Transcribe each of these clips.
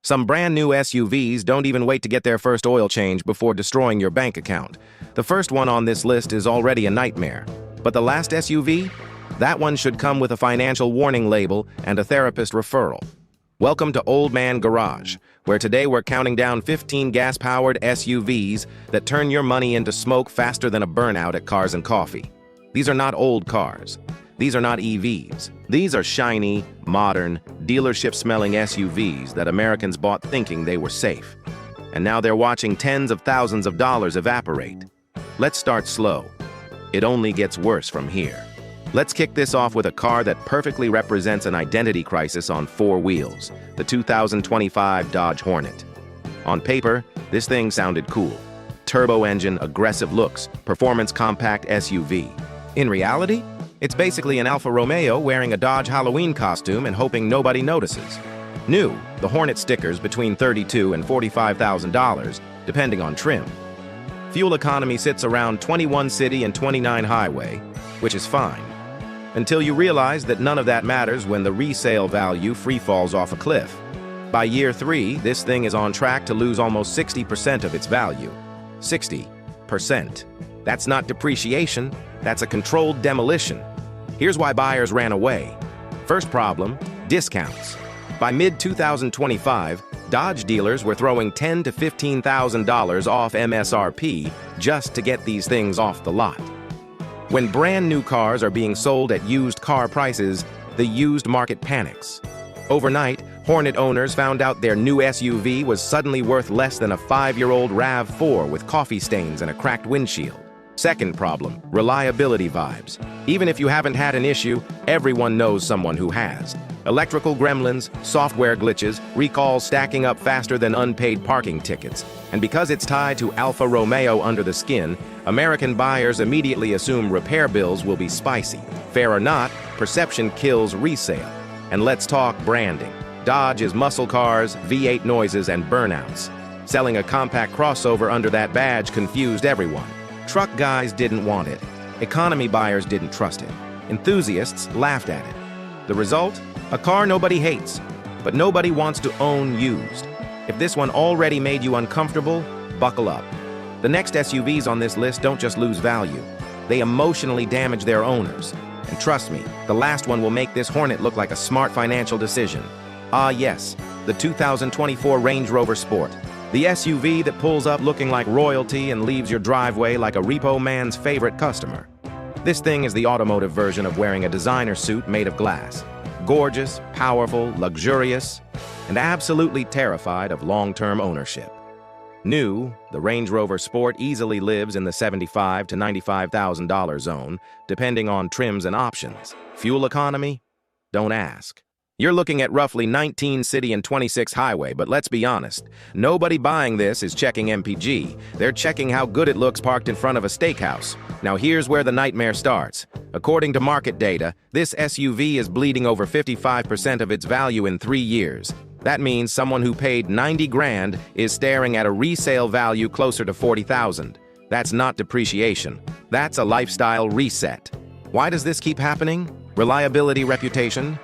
Some brand new SUVs don't even wait to get their first oil change before destroying your bank account. The first one on this list is already a nightmare. But the last SUV? That one should come with a financial warning label and a therapist referral. Welcome to Old Man Garage, where today we're counting down 15 gas-powered SUVs that turn your money into smoke faster than a burnout at Cars and Coffee. These are not old cars. These are not EVs. These are shiny, modern, dealership-smelling SUVs that Americans bought thinking they were safe. And now they're watching tens of thousands of dollars evaporate. Let's start slow. It only gets worse from here. Let's kick this off with a car that perfectly represents an identity crisis on four wheels, the 2025 Dodge Hornet. On paper, this thing sounded cool. Turbo engine, aggressive looks, performance compact SUV. In reality, it's basically an Alfa Romeo wearing a Dodge Halloween costume and hoping nobody notices. New, the Hornet stickers between $32,000 and $45,000, depending on trim. Fuel economy sits around 21 city and 29 highway, which is fine. Until you realize that none of that matters when the resale value free falls off a cliff. By year 3, this thing is on track to lose almost 60% of its value. 60%. That's not depreciation, that's a controlled demolition. Here's why buyers ran away. First problem, discounts. By mid-2025, Dodge dealers were throwing $10,000 to $15,000 off MSRP just to get these things off the lot. When brand new cars are being sold at used car prices, the used market panics. Overnight, Hornet owners found out their new SUV was suddenly worth less than a 5-year-old RAV4 with coffee stains and a cracked windshield. Second problem, reliability vibes. Even if you haven't had an issue, everyone knows someone who has. Electrical gremlins, software glitches, recalls stacking up faster than unpaid parking tickets. And because it's tied to Alfa Romeo under the skin, American buyers immediately assume repair bills will be spicy. Fair or not, perception kills resale. And let's talk branding. Dodge is muscle cars, V8 noises, and burnouts. Selling a compact crossover under that badge confused everyone. Truck guys didn't want it. Economy buyers didn't trust it. Enthusiasts laughed at it. The result? A car nobody hates, but nobody wants to own used. If this one already made you uncomfortable, buckle up. The next SUVs on this list don't just lose value. They emotionally damage their owners. And trust me, the last one will make this Hornet look like a smart financial decision. Ah yes, the 2024 Range Rover Sport. The SUV that pulls up looking like royalty and leaves your driveway like a repo man's favorite customer. This thing is the automotive version of wearing a designer suit made of glass. Gorgeous, powerful, luxurious, and absolutely terrified of long-term ownership. New, the Range Rover Sport easily lives in the $75,000 to $95,000 zone, depending on trims and options. Fuel economy? Don't ask. You're looking at roughly 19 city and 26 highway, but let's be honest, nobody buying this is checking MPG. They're checking how good it looks parked in front of a steakhouse. Now here's where the nightmare starts. According to market data, this SUV is bleeding over 55% of its value in 3 years. That means someone who paid 90 grand is staring at a resale value closer to 40,000. That's not depreciation. That's a lifestyle reset. Why does this keep happening? Reliability, reputation?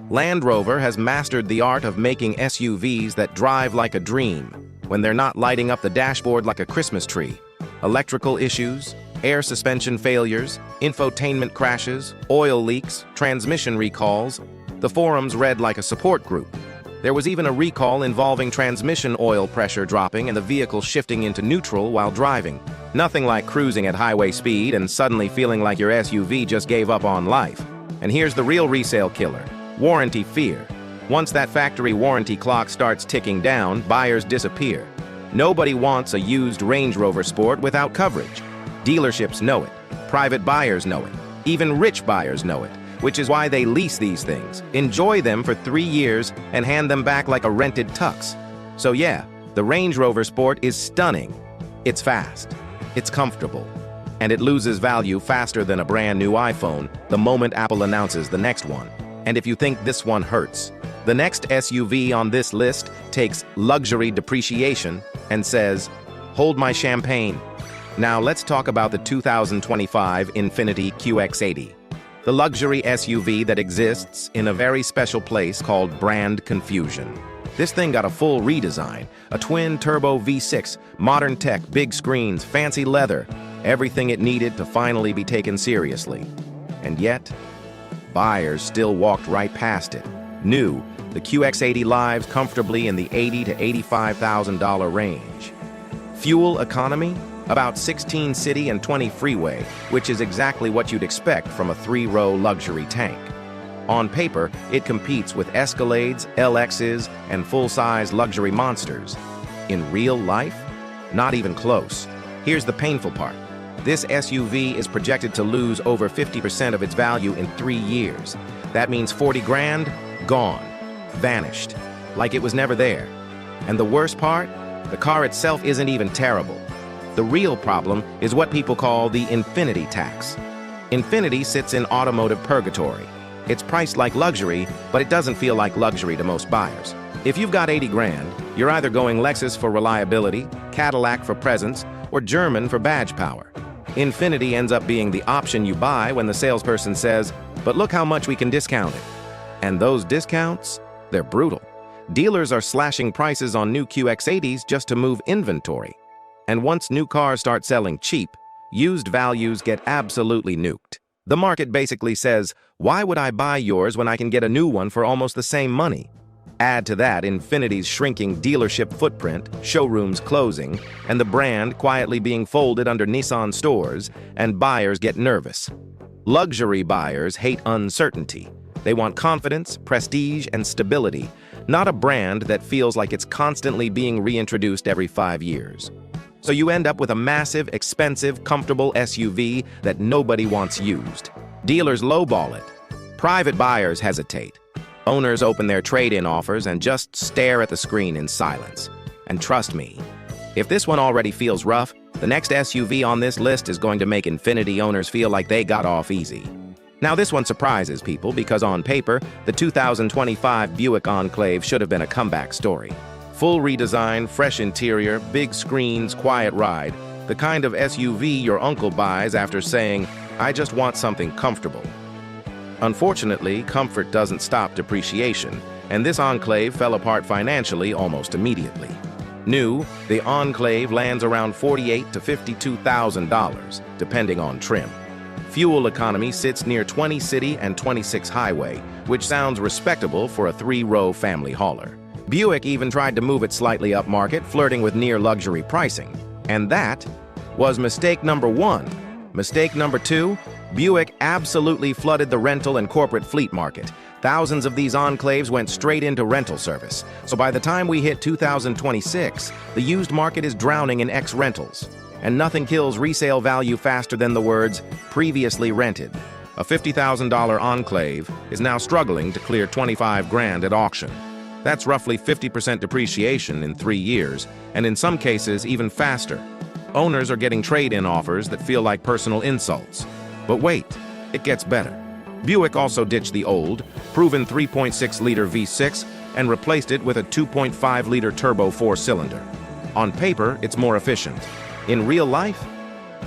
Land Rover has mastered the art of making SUVs that drive like a dream, when they're not lighting up the dashboard like a Christmas tree. Electrical issues, air suspension failures, infotainment crashes, oil leaks, transmission recalls. The forums read like a support group. There was even a recall involving transmission oil pressure dropping and the vehicle shifting into neutral while driving. Nothing like cruising at highway speed and suddenly feeling like your SUV just gave up on life. And here's the real resale killer. Warranty fear. Once that factory warranty clock starts ticking down, buyers disappear. Nobody wants a used Range Rover Sport without coverage. Dealerships know it. Private buyers know it. Even rich buyers know it, which is why they lease these things, enjoy them for 3 years, and hand them back like a rented tux. So yeah, the Range Rover Sport is stunning. It's fast. It's comfortable. And it loses value faster than a brand new iPhone the moment Apple announces the next one. And if you think this one hurts, the next SUV on this list takes luxury depreciation and says, "Hold my champagne." Now let's talk about the 2025 Infiniti QX80, the luxury SUV that exists in a very special place called brand confusion. This thing got a full redesign, a twin-turbo V6, modern tech, big screens, fancy leather, everything it needed to finally be taken seriously. And yet, buyers still walked right past it. New, the QX80 lives comfortably in the $80,000 to $85,000 range. Fuel economy? About 16 city and 20 freeway, which is exactly what you'd expect from a 3-row luxury tank. On paper, it competes with Escalades, LXs, and full-size luxury monsters. In real life? Not even close. Here's the painful part. This SUV is projected to lose over 50% of its value in 3 years. That means 40 grand, gone, vanished, like it was never there. And the worst part? The car itself isn't even terrible. The real problem is what people call the infinity tax. Infinity sits in automotive purgatory. It's priced like luxury, but it doesn't feel like luxury to most buyers. If you've got 80 grand, you're either going Lexus for reliability, Cadillac for presence, or German for badge power. Infinity ends up being the option you buy when the salesperson says, "But look how much we can discount it." And those discounts, they're brutal. Dealers are slashing prices on new QX80s just to move inventory. And once new cars start selling cheap, used values get absolutely nuked. The market basically says, why would I buy yours when I can get a new one for almost the same money? Add to that Infinity's shrinking dealership footprint, showrooms closing, and the brand quietly being folded under Nissan stores, and buyers get nervous. Luxury buyers hate uncertainty. They want confidence, prestige, and stability, not a brand that feels like it's constantly being reintroduced every 5 years. So you end up with a massive, expensive, comfortable SUV that nobody wants used. Dealers lowball it. Private buyers hesitate. Owners open their trade-in offers and just stare at the screen in silence. And trust me, if this one already feels rough, the next SUV on this list is going to make Infinity owners feel like they got off easy. Now this one surprises people because on paper, the 2025 Buick Enclave should have been a comeback story. Full redesign, fresh interior, big screens, quiet ride. The kind of SUV your uncle buys after saying, "I just want something comfortable." Unfortunately, comfort doesn't stop depreciation, and this Enclave fell apart financially almost immediately. New, the Enclave lands around $48,000 to $52,000, depending on trim. Fuel economy sits near 20 city and 26 highway, which sounds respectable for a 3-row family hauler. Buick even tried to move it slightly upmarket, flirting with near-luxury pricing. And that was mistake number 1. Mistake number 2, Buick absolutely flooded the rental and corporate fleet market. Thousands of these Enclaves went straight into rental service. So by the time we hit 2026, the used market is drowning in ex-rentals. And nothing kills resale value faster than the words, "previously rented." A $50,000 Enclave is now struggling to clear 25 grand at auction. That's roughly 50% depreciation in 3 years, and in some cases even faster. Owners are getting trade-in offers that feel like personal insults. But wait, it gets better. Buick also ditched the old, proven 3.6-liter V6 and replaced it with a 2.5-liter turbo 4-cylinder. On paper, it's more efficient. In real life,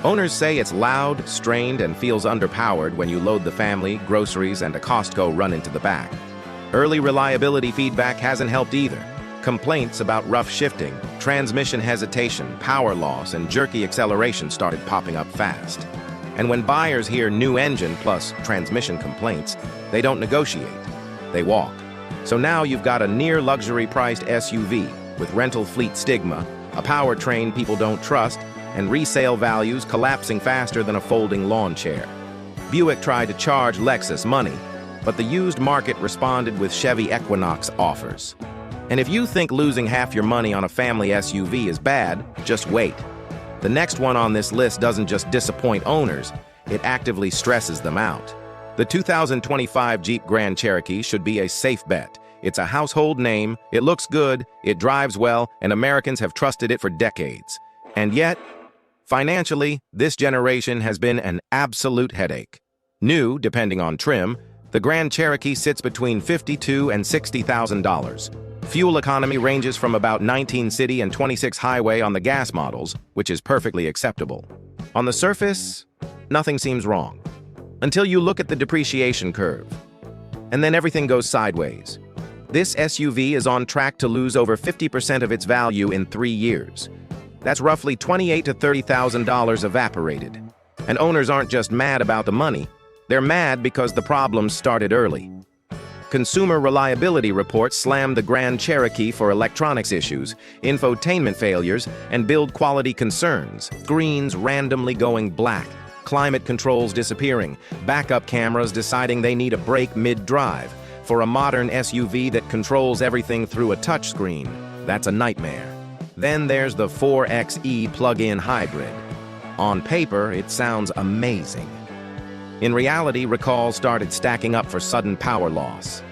owners say it's loud, strained, and feels underpowered when you load the family, groceries, and a Costco run into the back. Early reliability feedback hasn't helped either. Complaints about rough shifting, transmission hesitation, power loss, and jerky acceleration started popping up fast. And when buyers hear new engine plus transmission complaints, they don't negotiate. They walk. So now you've got a near-luxury priced SUV with rental fleet stigma, a powertrain people don't trust, and resale values collapsing faster than a folding lawn chair. Buick tried to charge Lexus money, but the used market responded with Chevy Equinox offers. And if you think losing half your money on a family SUV is bad, just wait. The next one on this list doesn't just disappoint owners, it actively stresses them out. The 2025 Jeep Grand Cherokee should be a safe bet. It's a household name, it looks good, it drives well, and Americans have trusted it for decades. And yet, financially, this generation has been an absolute headache. New, depending on trim, the Grand Cherokee sits between $52,000 and $60,000. Fuel economy ranges from about 19 city and 26 highway on the gas models, which is perfectly acceptable. On the surface, nothing seems wrong. Until you look at the depreciation curve. And then everything goes sideways. This SUV is on track to lose over 50% of its value in 3 years. That's roughly $28,000 to $30,000 evaporated. And owners aren't just mad about the money, they're mad because the problems started early. Consumer reliability reports slammed the Grand Cherokee for electronics issues, infotainment failures, and build quality concerns. Screens randomly going black, climate controls disappearing, backup cameras deciding they need a break mid-drive. For a modern SUV that controls everything through a touchscreen, that's a nightmare. Then there's the 4xe plug-in hybrid. On paper, it sounds amazing. In reality, recalls started stacking up for sudden power loss.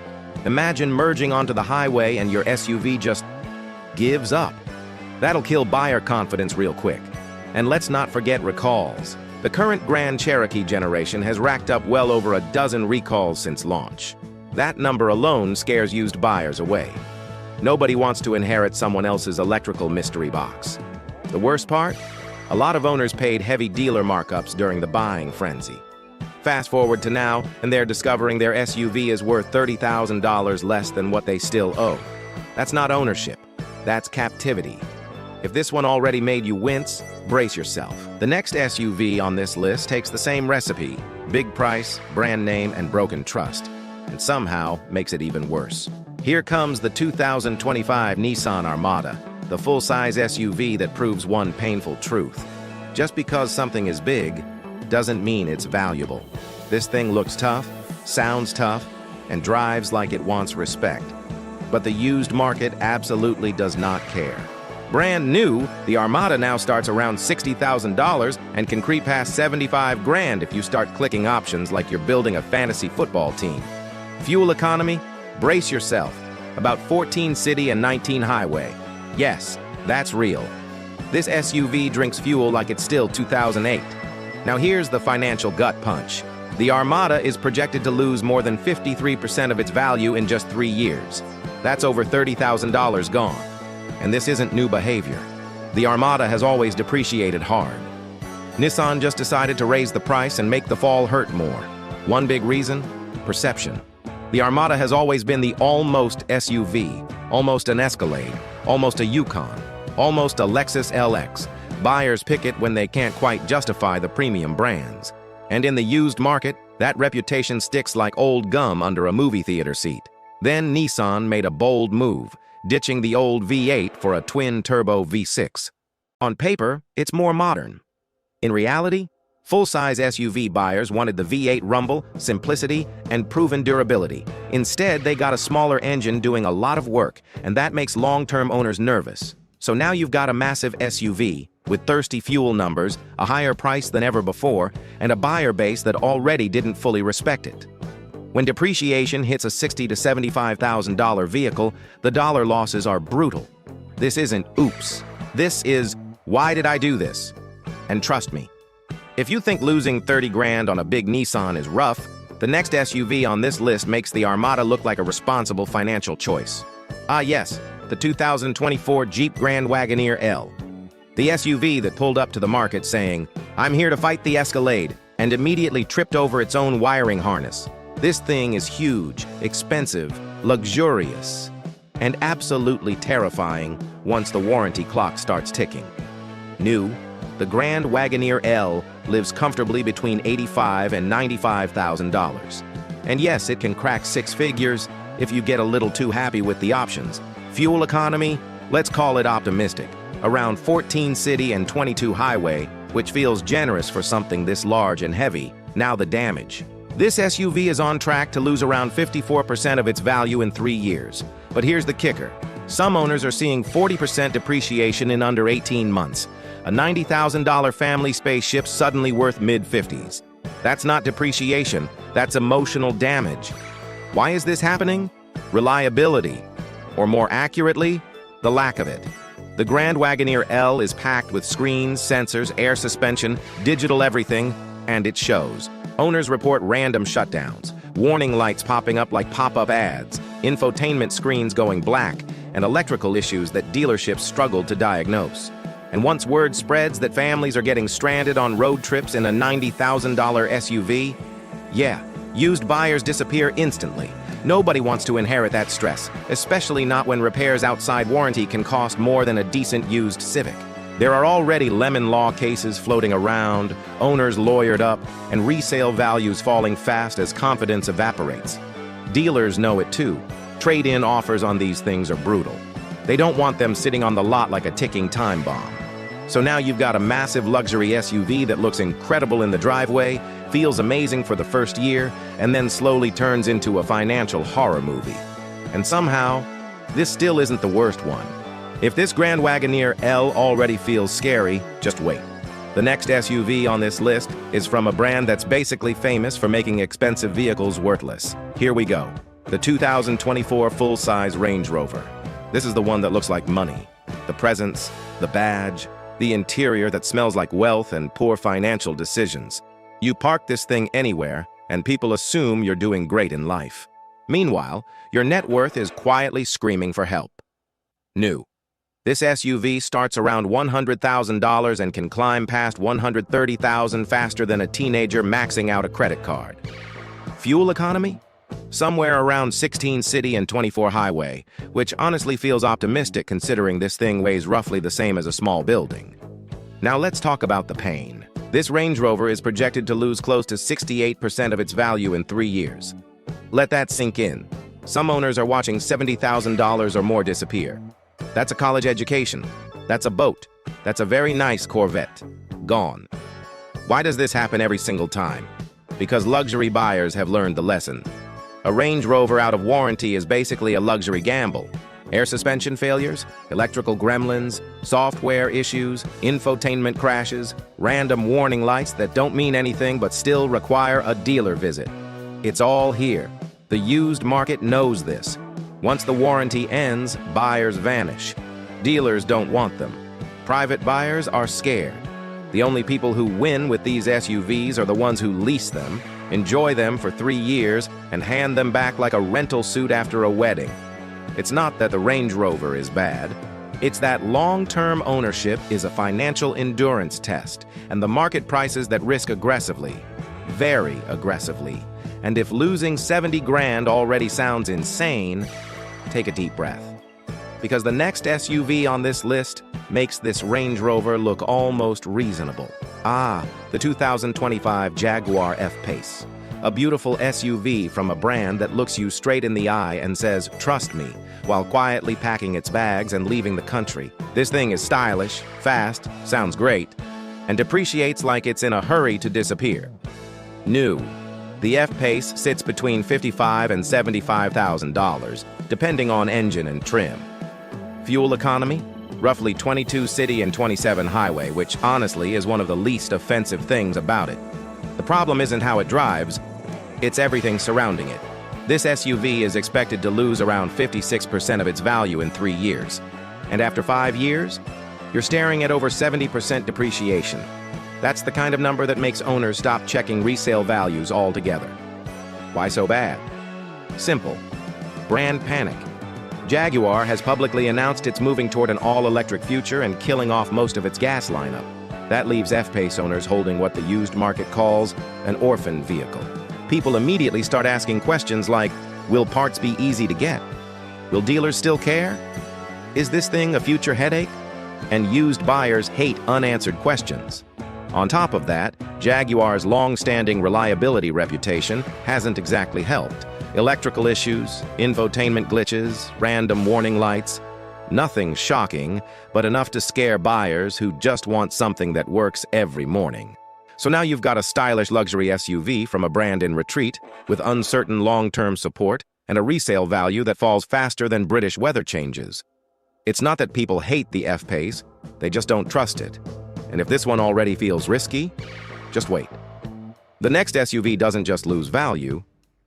Imagine merging onto the highway and your SUV just gives up. That'll kill buyer confidence real quick. And let's not forget recalls. The current Grand Cherokee generation has racked up well over a dozen recalls since launch. That number alone scares used buyers away. Nobody wants to inherit someone else's electrical mystery box. The worst part? A lot of owners paid heavy dealer markups during the buying frenzy. Fast forward to now, and they're discovering their SUV is worth $30,000 less than what they still owe. That's not ownership. That's captivity. If this one already made you wince, brace yourself. The next SUV on this list takes the same recipe: big price, brand name, and broken trust, and somehow makes it even worse. Here comes the 2025 Nissan Armada, the full-size SUV that proves one painful truth. Just because something is big doesn't mean it's valuable. This thing looks tough, sounds tough, and drives like it wants respect. But the used market absolutely does not care. Brand new, the Armada now starts around $60,000 and can creep past $75,000 if you start clicking options like you're building a fantasy football team. Fuel economy? Brace yourself. About 14 city and 19 highway. Yes, that's real. This SUV drinks fuel like it's still 2008. Now here's the financial gut punch. The Armada is projected to lose more than 53% of its value in just 3 years. That's over $30,000 gone. And this isn't new behavior. The Armada has always depreciated hard. Nissan just decided to raise the price and make the fall hurt more. One big reason? Perception. The Armada has always been the almost SUV, almost an Escalade, almost a Yukon, almost a Lexus LX. Buyers pick it when they can't quite justify the premium brands. And in the used market, that reputation sticks like old gum under a movie theater seat. Then Nissan made a bold move, ditching the old V8 for a twin-turbo V6. On paper, it's more modern. In reality, full-size SUV buyers wanted the V8 rumble, simplicity, and proven durability. Instead, they got a smaller engine doing a lot of work, and that makes long-term owners nervous. So now you've got a massive SUV with thirsty fuel numbers, a higher price than ever before, and a buyer base that already didn't fully respect it. When depreciation hits a $60,000 to $75,000 vehicle, the dollar losses are brutal. This isn't oops. This is, why did I do this? And trust me, if you think losing $30,000 on a big Nissan is rough, the next SUV on this list makes the Armada look like a responsible financial choice. Ah yes, the 2024 Jeep Grand Wagoneer L. The SUV that pulled up to the market saying, "I'm here to fight the Escalade," and immediately tripped over its own wiring harness. This thing is huge, expensive, luxurious, and absolutely terrifying once the warranty clock starts ticking. New, the Grand Wagoneer L lives comfortably between $85,000 and $95,000. And yes, it can crack 6 figures if you get a little too happy with the options. Fuel economy? Let's call it optimistic. Around 14 city and 22 highway, which feels generous for something this large and heavy. Now the damage. This SUV is on track to lose around 54% of its value in 3 years. But here's the kicker. Some owners are seeing 40% depreciation in under 18 months. A $90,000 family spaceship suddenly worth mid-50s. That's not depreciation, that's emotional damage. Why is this happening? Reliability. Or more accurately, the lack of it. The Grand Wagoneer L is packed with screens, sensors, air suspension, digital everything, and it shows. Owners report random shutdowns, warning lights popping up like pop-up ads, infotainment screens going black, and electrical issues that dealerships struggled to diagnose. And once word spreads that families are getting stranded on road trips in a $90,000 SUV, yeah, used buyers disappear instantly. Nobody wants to inherit that stress, especially not when repairs outside warranty can cost more than a decent used Civic. There are already lemon law cases floating around, owners lawyered up, and resale values falling fast as confidence evaporates. Dealers know it too. Trade-in offers on these things are brutal. They don't want them sitting on the lot like a ticking time bomb. So now you've got a massive luxury SUV that looks incredible in the driveway, feels amazing for the first year, and then slowly turns into a financial horror movie. And somehow, this still isn't the worst one. If this Grand Wagoneer L already feels scary, just wait. The next SUV on this list is from a brand that's basically famous for making expensive vehicles worthless. Here we go. The 2024 full-size Range Rover. This is the one that looks like money. The presence, the badge, the interior that smells like wealth and poor financial decisions. You park this thing anywhere, and people assume you're doing great in life. Meanwhile, your net worth is quietly screaming for help. New. This SUV starts around $100,000 and can climb past $130,000 faster than a teenager maxing out a credit card. Fuel economy? Somewhere around 16 city and 24 highway, which honestly feels optimistic considering this thing weighs roughly the same as a small building. Now let's talk about the pain. This Range Rover is projected to lose close to 68% of its value in 3 years. Let that sink in. Some owners are watching $70,000 or more disappear. That's a college education. That's a boat. That's a very nice Corvette. Gone. Why does this happen every single time? Because luxury buyers have learned the lesson. A Range Rover out of warranty is basically a luxury gamble. Air suspension failures, electrical gremlins, software issues, infotainment crashes, random warning lights that don't mean anything but still require a dealer visit. It's all here. The used market knows this. Once the warranty ends, buyers vanish. Dealers don't want them. Private buyers are scared. The only people who win with these SUVs are the ones who lease them, enjoy them for 3 years, and hand them back like a rental suit after a wedding. It's not that the Range Rover is bad. It's that long-term ownership is a financial endurance test, and the market prices that risk aggressively, very aggressively. And if losing 70 grand already sounds insane, take a deep breath. Because the next SUV on this list makes this Range Rover look almost reasonable. The 2025 Jaguar F-Pace. A beautiful SUV from a brand that looks you straight in the eye and says, "Trust me," while quietly packing its bags and leaving the country. This thing is stylish, fast, sounds great, and depreciates like it's in a hurry to disappear. New. The F-Pace sits between $55,000 and $75,000, depending on engine and trim. Fuel economy? Roughly 22 city and 27 highway, which honestly is one of the least offensive things about it. The problem isn't how it drives, it's everything surrounding it. This SUV is expected to lose around 56% of its value in 3 years. And after 5 years, you're staring at over 70% depreciation. That's the kind of number that makes owners stop checking resale values altogether. Why so bad? Simple. Brand panic. Jaguar has publicly announced it's moving toward an all-electric future and killing off most of its gas lineup. That leaves F-Pace owners holding what the used market calls an orphan vehicle. People immediately start asking questions like, will parts be easy to get? Will dealers still care? Is this thing a future headache? And used buyers hate unanswered questions. On top of that, Jaguar's long-standing reliability reputation hasn't exactly helped. Electrical issues, infotainment glitches, random warning lights. Nothing shocking, but enough to scare buyers who just want something that works every morning. So now you've got a stylish luxury SUV from a brand in retreat, with uncertain long-term support and a resale value that falls faster than British weather changes. It's not that people hate the F-Pace, they just don't trust it. And if this one already feels risky, just wait. The next SUV doesn't just lose value,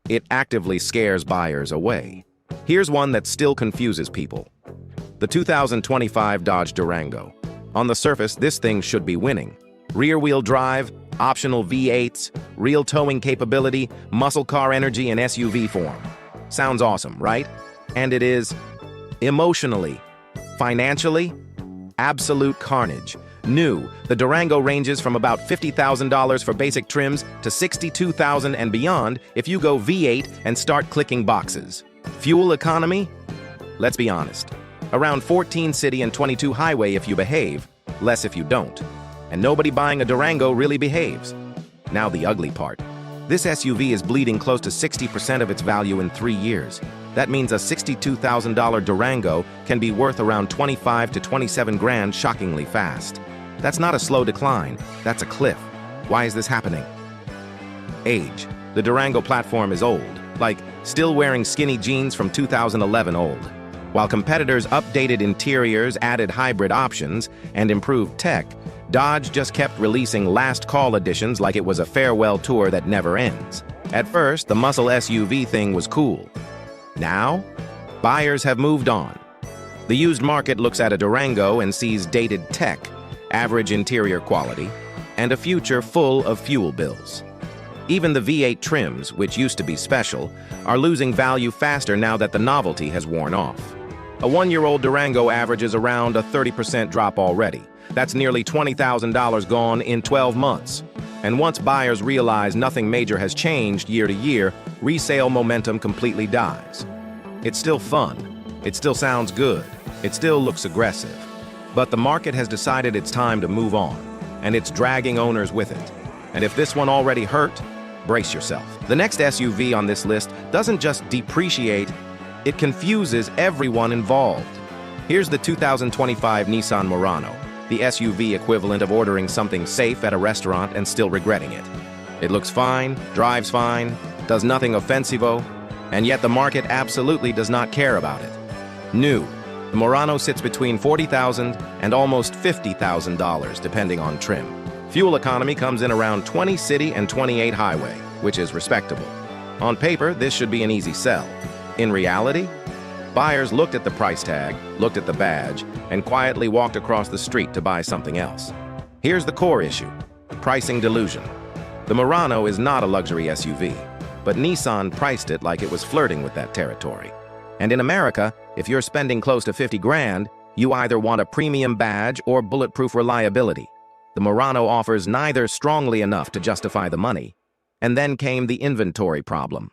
it actively scares buyers away. Here's one that still confuses people. The 2025 Dodge Durango. On the surface, this thing should be winning. Rear-wheel drive, optional V8s, real towing capability, muscle car energy in SUV form. Sounds awesome, right? And it is. Emotionally, financially, absolute carnage. New, the Durango ranges from about $50,000 for basic trims to $62,000 and beyond if you go V8 and start clicking boxes. Fuel economy? Let's be honest. Around 14 city and 22 highway if you behave, less if you don't. And nobody buying a Durango really behaves. Now the ugly part. This SUV is bleeding close to 60% of its value in 3 years. That means a $62,000 Durango can be worth around 25 to 27 grand shockingly fast. That's not a slow decline, that's a cliff. Why is this happening? Age. The Durango platform is old, like still wearing skinny jeans from 2011 old. While competitors updated interiors, added hybrid options, and improved tech, Dodge just kept releasing last call editions like it was a farewell tour that never ends. At first, the muscle SUV thing was cool. Now, buyers have moved on. The used market looks at a Durango and sees dated tech, average interior quality, and a future full of fuel bills. Even the V8 trims, which used to be special, are losing value faster now that the novelty has worn off. A one-year-old Durango averages around a 30% drop already. That's nearly $20,000 gone in 12 months. And once buyers realize nothing major has changed year to year, resale momentum completely dies. It's still fun. It still sounds good. It still looks aggressive. But the market has decided it's time to move on, and it's dragging owners with it. And if this one already hurt, brace yourself. The next SUV on this list doesn't just depreciate, it confuses everyone involved. Here's the 2025 Nissan Murano, the SUV equivalent of ordering something safe at a restaurant and still regretting it. It looks fine, drives fine, does nothing offensivo, and yet the market absolutely does not care about it. New, the Murano sits between $40,000 and almost $50,000 depending on trim. Fuel economy comes in around 20 city and 28 highway, which is respectable. On paper, this should be an easy sell. In reality, buyers looked at the price tag, looked at the badge, and quietly walked across the street to buy something else. Here's the core issue: pricing delusion. The Murano is not a luxury SUV, but Nissan priced it like it was flirting with that territory. And in America, if you're spending close to 50 grand, you either want a premium badge or bulletproof reliability. The Murano offers neither strongly enough to justify the money. And then came the inventory problem.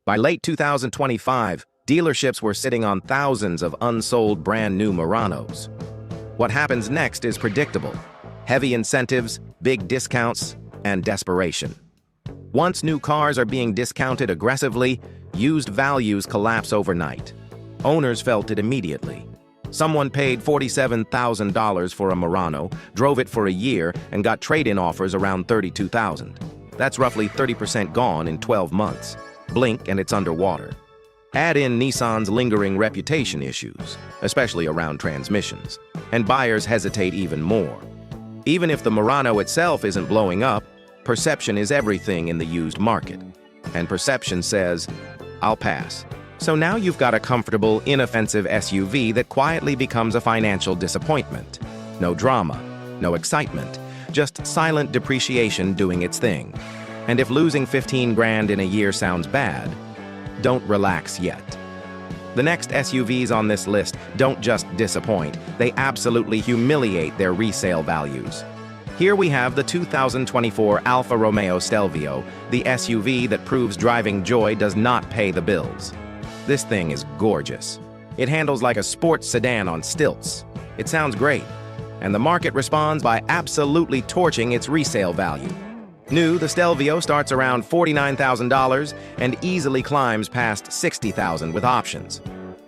By late 2025, dealerships were sitting on thousands of unsold brand new Muranos. What happens next is predictable: heavy incentives, big discounts, and desperation. Once new cars are being discounted aggressively, used values collapse overnight. Owners felt it immediately. Someone paid $47,000 for a Murano, drove it for a year, and got trade-in offers around $32,000. That's roughly 30% gone in 12 months. Blink and it's underwater. Add in Nissan's lingering reputation issues, especially around transmissions, and buyers hesitate even more. Even if the Murano itself isn't blowing up, perception is everything in the used market. And perception says, "I'll pass." So now you've got a comfortable, inoffensive SUV that quietly becomes a financial disappointment. No drama, no excitement, just silent depreciation doing its thing. And if losing 15 grand in a year sounds bad, don't relax yet. The next SUVs on this list don't just disappoint, they absolutely humiliate their resale values. Here we have the 2024 Alfa Romeo Stelvio, the SUV that proves driving joy does not pay the bills. This thing is gorgeous. It handles like a sports sedan on stilts. It sounds great, and the market responds by absolutely torching its resale value. New, the Stelvio starts around $49,000 and easily climbs past $60,000 with options.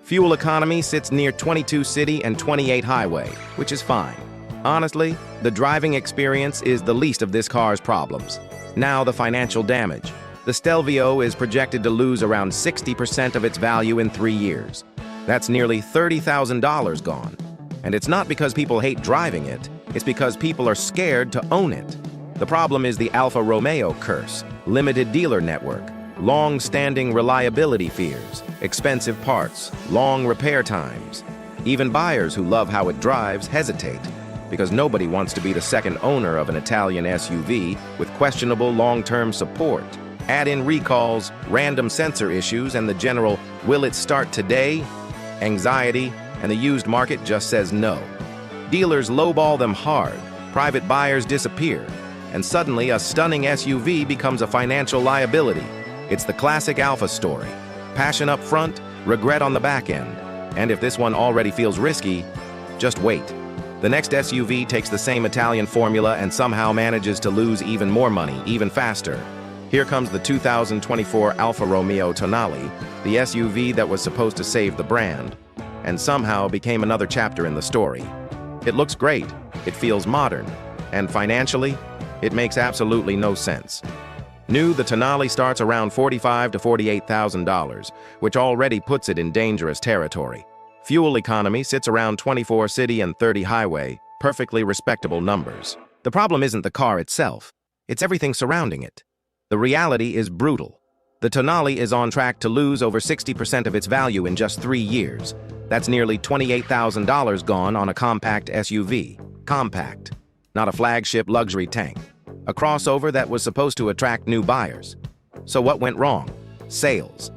Fuel economy sits near 22 city and 28 highway, which is fine. Honestly, the driving experience is the least of this car's problems. Now the financial damage. The Stelvio is projected to lose around 60% of its value in 3 years. That's nearly $30,000 gone. And it's not because people hate driving it, it's because people are scared to own it. The problem is the Alfa Romeo curse: limited dealer network, long-standing reliability fears, expensive parts, long repair times. Even buyers who love how it drives hesitate, because nobody wants to be the second owner of an Italian SUV with questionable long-term support. Add in recalls, random sensor issues, and the general "will it start today?" anxiety, and the used market just says no. Dealers lowball them hard, private buyers disappear, and suddenly a stunning SUV becomes a financial liability. It's the classic Alfa story. Passion up front, regret on the back end. And if this one already feels risky, just wait. The next SUV takes the same Italian formula and somehow manages to lose even more money, even faster. Here comes the 2024 Alfa Romeo Tonale, the SUV that was supposed to save the brand, and somehow became another chapter in the story. It looks great, it feels modern, and financially, it makes absolutely no sense. New, the Tonale starts around $45,000 to $48,000, which already puts it in dangerous territory. Fuel economy sits around 24 city and 30 highway, perfectly respectable numbers. The problem isn't the car itself, it's everything surrounding it. The reality is brutal. The Tonale is on track to lose over 60% of its value in just 3 years. That's nearly $28,000 gone on a compact SUV. Compact, not a flagship luxury tank. A crossover that was supposed to attract new buyers. So what went wrong? Sales.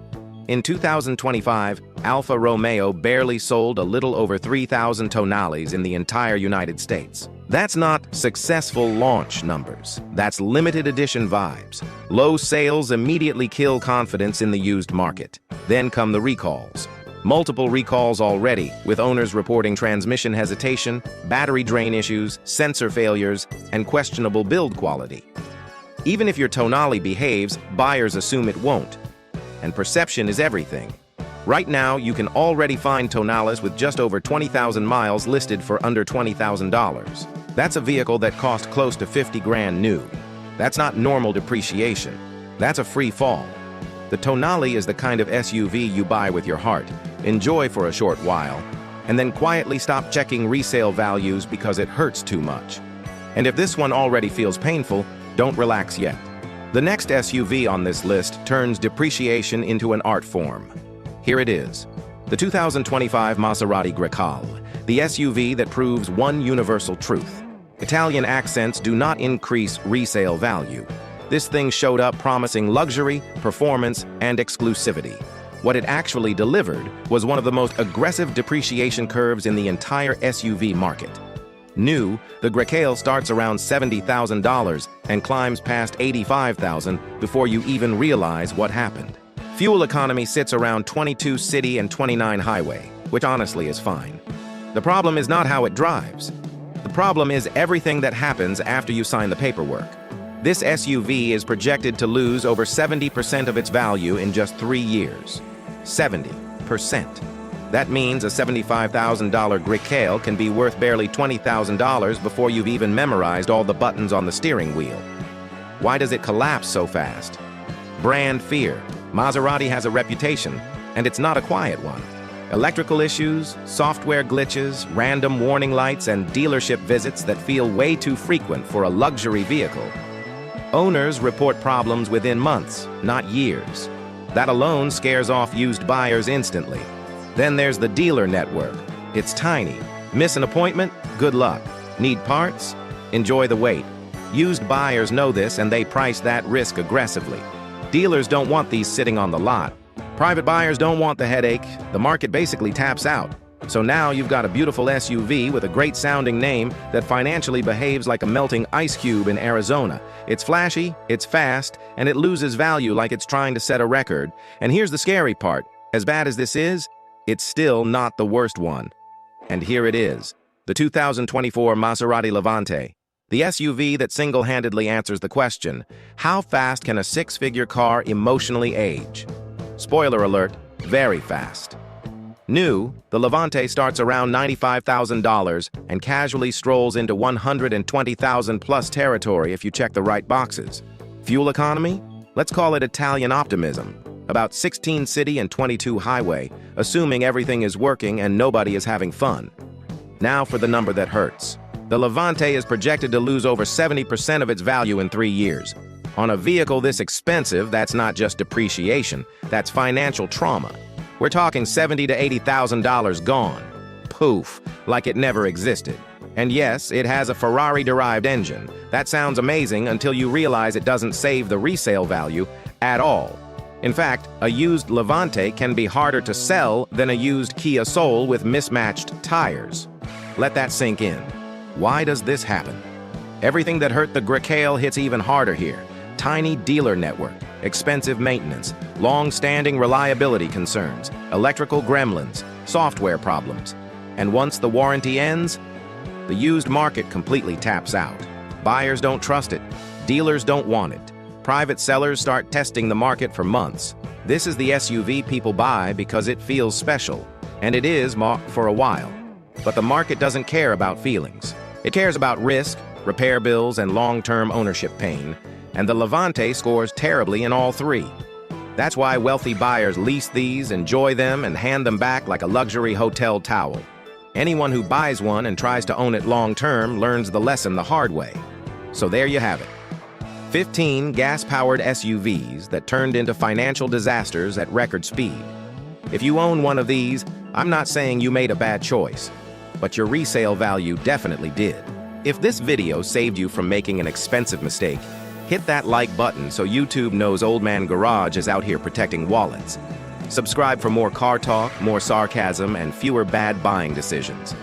In 2025, Alfa Romeo barely sold a little over 3,000 Tonales in the entire United States. That's not successful launch numbers. That's limited edition vibes. Low sales immediately kill confidence in the used market. Then come the recalls. Multiple recalls already, with owners reporting transmission hesitation, battery drain issues, sensor failures, and questionable build quality. Even if your Tonale behaves, buyers assume it won't. And perception is everything. Right now, you can already find Tonales with just over 20,000 miles listed for under $20,000. That's a vehicle that cost close to 50 grand new. That's not normal depreciation. That's a free fall. The Tonale is the kind of SUV you buy with your heart, enjoy for a short while, and then quietly stop checking resale values because it hurts too much. And if this one already feels painful, don't relax yet. The next SUV on this list turns depreciation into an art form. Here it is, the 2025 Maserati Resale, the SUV that proves one universal truth. Italian accents do not increase resale value. This thing showed up promising luxury, performance, and exclusivity. What it actually delivered was one of the most aggressive depreciation curves in the entire SUV market. New, the Resale starts around $70,000 and climbs past $85,000 before you even realize what happened. Fuel economy sits around 22 city and 29 highway, which honestly is fine. The problem is not how it drives. The problem is everything that happens after you sign the paperwork. This SUV is projected to lose over 70% of its value in just 3 years. 70%. That means a $75,000 Resale can be worth barely $20,000 before you've even memorized all the buttons on the steering wheel. Why does it collapse so fast? Brand fear. Maserati has a reputation, and it's not a quiet one. Electrical issues, software glitches, random warning lights, and dealership visits that feel way too frequent for a luxury vehicle. Owners report problems within months, not years. That alone scares off used buyers instantly. Then there's the dealer network. It's tiny. Miss an appointment? Good luck. Need parts? Enjoy the wait. Used buyers know this and they price that risk aggressively. Dealers don't want these sitting on the lot. Private buyers don't want the headache. The market basically taps out. So now you've got a beautiful SUV with a great sounding name that financially behaves like a melting ice cube in Arizona. It's flashy, it's fast, and it loses value like it's trying to set a record. And here's the scary part. As bad as this is, it's still not the worst one. And here it is, the 2024 Maserati Levante, the SUV that single-handedly answers the question, how fast can a six-figure car emotionally age? Spoiler alert, very fast. New, the Levante starts around $95,000 and casually strolls into $120,000 plus territory if you check the right boxes. Fuel economy? Let's call it Italian optimism. About 16 city and 22 highway, assuming everything is working and nobody is having fun. Now for the number that hurts. The Levante is projected to lose over 70% of its value in 3 years. On a vehicle this expensive, that's not just depreciation, that's financial trauma. We're talking $70,000 to $80,000 gone. Poof, like it never existed. And yes, it has a Ferrari-derived engine. That sounds amazing until you realize it doesn't save the resale value at all. In fact, a used Levante can be harder to sell than a used Kia Soul with mismatched tires. Let that sink in. Why does this happen? Everything that hurt the Gracail hits even harder here. Tiny dealer network, expensive maintenance, long-standing reliability concerns, electrical gremlins, software problems. And once the warranty ends, the used market completely taps out. Buyers don't trust it. Dealers don't want it. Private sellers start testing the market for months. This is the SUV people buy because it feels special. And it is for a while. But the market doesn't care about feelings. It cares about risk, repair bills, and long-term ownership pain. And the Levante scores terribly in all three. That's why wealthy buyers lease these, enjoy them, and hand them back like a luxury hotel towel. Anyone who buys one and tries to own it long-term learns the lesson the hard way. So there you have it. 15 gas-powered SUVs that turned into financial disasters at record speed. If you own one of these, I'm not saying you made a bad choice, but your resale value definitely did. If this video saved you from making an expensive mistake, hit that like button so YouTube knows Old Man Garage is out here protecting wallets. Subscribe for more car talk, more sarcasm, and fewer bad buying decisions.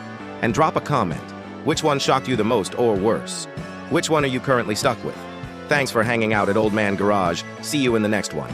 And drop a comment. Which one shocked you the most or worse? Which one are you currently stuck with? Thanks for hanging out at Old Man Garage. See you in the next one.